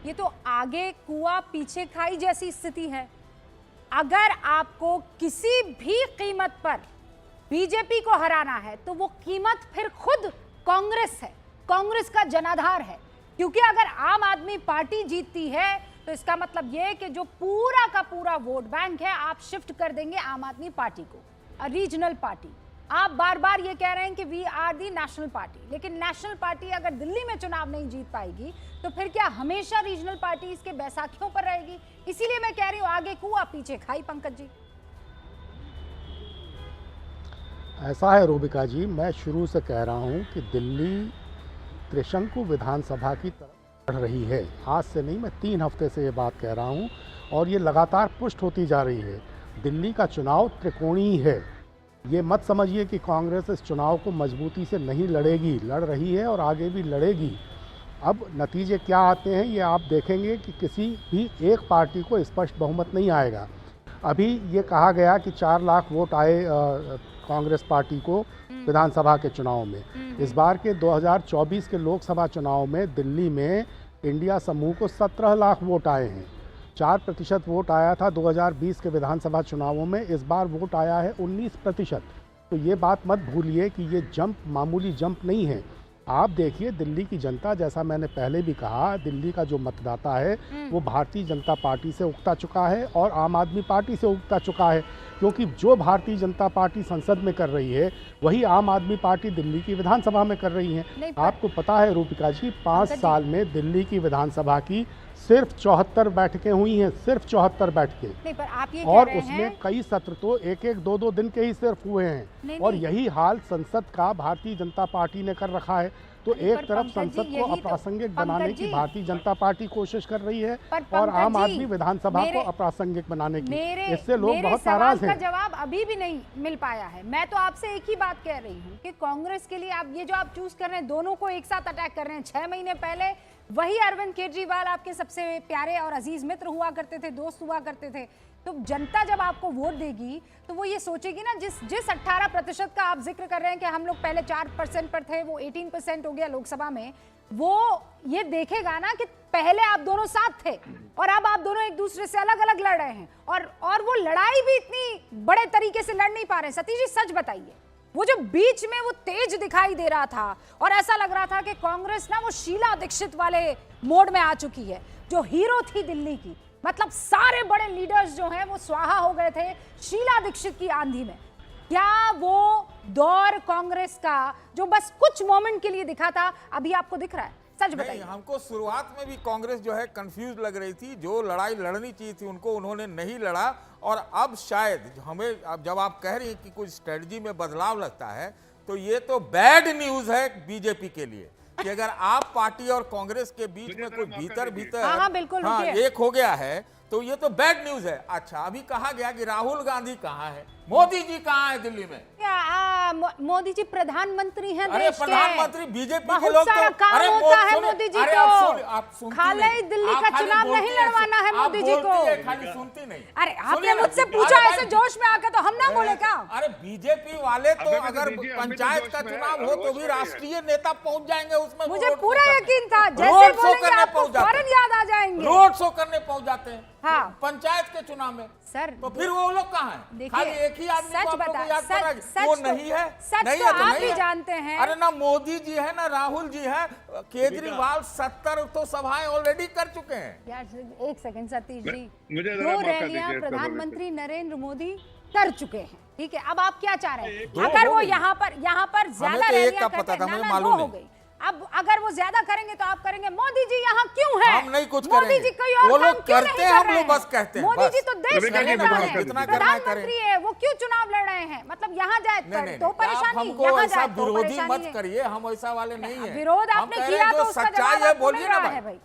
ये तो आगे कुआं पीछे खाई जैसी स्थिति है। अगर आपको किसी भी कीमत पर बीजेपी को हराना है तो वो कीमत फिर खुद कांग्रेस है, कांग्रेस का जनाधार है। क्योंकि अगर आम आदमी पार्टी जीतती है तो इसका मतलब यह है कि जो पूरा का पूरा वोट बैंक है आप शिफ्ट कर देंगे आम आदमी पार्टी को, रीजनल पार्टी। आप बार बार ये कह रहे हैं कि we are the national party, लेकिन नेशनल पार्टी अगर दिल्ली में चुनाव नहीं जीत पाएगी तो फिर क्या हमेशा रीजनल पार्टी इसके बैसाखियों पर रहेगी? इसीलिए मैं कह रही हूं आगे कुआं पीछे खाई। पंकज जी, ऐसा है रूबिका जी, मैं शुरू से कह रहा हूं कि दिल्ली त्रिशंकु विधानसभा की तरफ बढ़ रही है। आज से नहीं, मैं 3 हफ्ते से ये बात कह रहा हूं और ये लगातार पुष्ट होती जा रही है। दिल्ली का चुनाव त्रिकोणीय है। ये मत समझिए कि कांग्रेस इस चुनाव को मजबूती से नहीं लड़ेगी, लड़ रही है और आगे भी लड़ेगी। अब नतीजे क्या आते हैं ये आप देखेंगे कि किसी भी एक पार्टी को स्पष्ट बहुमत नहीं आएगा। अभी ये कहा गया कि 4 लाख वोट आए कांग्रेस पार्टी को विधानसभा के चुनाव में। इस बार के 2024 के लोकसभा चुनाव में दिल्ली में इंडिया समूह को 17 लाख वोट आए हैं। 4% वोट आया था 2020 के विधानसभा चुनावों में, इस बार वोट आया है 19%। तो ये बात मत भूलिए कि ये जंप मामूली जंप नहीं है। आप देखिए दिल्ली की जनता, जैसा मैंने पहले भी कहा, दिल्ली का जो मतदाता है वो भारतीय जनता पार्टी से उगता चुका है और आम आदमी पार्टी से उगता चुका है। क्योंकि जो भारतीय जनता पार्टी संसद में कर रही है वही आम आदमी पार्टी दिल्ली की विधानसभा में कर रही है। आपको पता है रूपिका जी, 5 साल में दिल्ली की विधानसभा की सिर्फ 74 बैठकें हुई हैं, सिर्फ 74 बैठकें। नहीं, पर आप ये और कह रहे उसमें हैं कई सत्र तो 1-1, 2-2 दिन के ही सिर्फ हुए हैं। और यही हाल संसद का भारतीय जनता पार्टी ने कर रखा है। तो एक तरफ संसद को अप्रासंगिक बनाने की भारतीय जनता पार्टी कोशिश कर रही है और आम आदमी विधानसभा को अप्रासंगिक बनाने की। इससे लोग बहुत नाराज हैं। जवाब अभी भी नहीं मिल पाया है। मैं तो आपसे एक ही बात कह रही हूँ कि कांग्रेस के लिए आप ये जो आप चूज कर रहे हैं, दोनों को एक साथ अटैक कर रहे हैं। 6 महीने पहले वही अरविंद केजरीवाल आपके सबसे प्यारे और अजीज मित्र हुआ करते थे, दोस्त हुआ करते थे। तो जनता जब आपको वोट देगी तो वो ये सोचेगी ना, जिस 18% का आप जिक्र कर रहे हैं कि हम लोग पहले 4% पर थे, वो 18% हो गया लोकसभा में, वो ये देखेगा ना कि पहले आप दोनों साथ थे और अब आप दोनों एक दूसरे से अलग अलग लड़ रहे हैं और वो लड़ाई भी इतनी बड़े तरीके से लड़ नहीं पा रहे हैं। सतीश जी सच बताइए, वो जो बीच में वो तेज दिखाई दे रहा था और ऐसा लग रहा था कि कांग्रेस ना वो शीला दीक्षित वाले मोड में आ चुकी है, जो हीरो थी दिल्ली की। मतलब सारे बड़े लीडर्स जो हैं वो स्वाहा हो गए थे शीला दीक्षित की आंधी में। क्या वो दौर कांग्रेस का जो बस कुछ मोमेंट के लिए दिखा था अभी आपको दिख रहा है? सच बताइए। हमको शुरुआत में भी कांग्रेस जो है कंफ्यूज लग रही थी। जो लड़ाई लड़नी चाहिए थी उनको उन्होंने नहीं लड़ा। और अब शायद हमें, अब जब आप कह रही हैं कि कुछ स्ट्रेटजी में बदलाव लगता है, तो ये तो बैड न्यूज है बीजेपी के लिए कि अगर आप पार्टी और कांग्रेस के बीच में कोई भीतर एक हो गया है तो ये तो बैड न्यूज है। अच्छा, अभी कहा गया कि राहुल गांधी कहाँ है, मोदी जी कहाँ है दिल्ली में? मोदी जी प्रधानमंत्री हैं अरे देश के। प्रधानमंत्री बीजेपी के लोग तो काम होता है मोदी जी को। खाली दिल्ली का चुनाव नहीं लड़वाना है मोदी जी को। खाली सुनती नहीं। अरे आपने मुझसे पूछा ऐसे जोश में आकर, तो हम ना बोले क्या? अरे बीजेपी वाले तो अगर पंचायत का चुनाव हो तो भी राष्ट्रीय नेता पहुंच जाएंगे उसमें। मुझे पूरा यकीन था, जैसे बोलेंगे आपको फौरन याद आ जाएंगे। रोड शो करने पहुंच जाते हैं हाँ पंचायत के चुनाव में। सर तो फिर वो लोग कहाँ हैं? खाली एक ही आदमी सच को बता, याद कर रहा है, वो नहीं है। सच नहीं तो है तो आप नहीं भी है। जानते हैं। अरे ना मोदी जी है ना राहुल जी है, केजरीवाल 70 तो सभाएं ऑलरेडी कर चुके हैं। यार एक सेकंड सतीश जी, 2 रैलियां प्रधानमंत्री नरेंद्र मोदी कर चुके हैं, ठीक है? अब आप क्या चाह रहे हैं? अगर वो यहाँ पर ज्यादा रैलियां करते हैं, ना दो हो गई, अब अगर वो ज्यादा करेंगे तो आप करेंगे मोदी जी यहाँ क्यों है? हम नहीं कुछ मोदी जी कोई और वो काम लोग क्यों करते नहीं हैं, कर हम रहे लोग हैं? बस कहते हैं। मोदी जी तो देश के नेता हैं, प्रधानमंत्री है, वो क्यों चुनाव लड़ रहे हैं? मतलब यहाँ जाए तो परेशानी, यहाँ जाए तो विरोधी परेशानी मत करिए, हम ऐसा वाले नहीं है। विरोध आपने किया तो उसका जवाब आपको मिल रहा है भाई।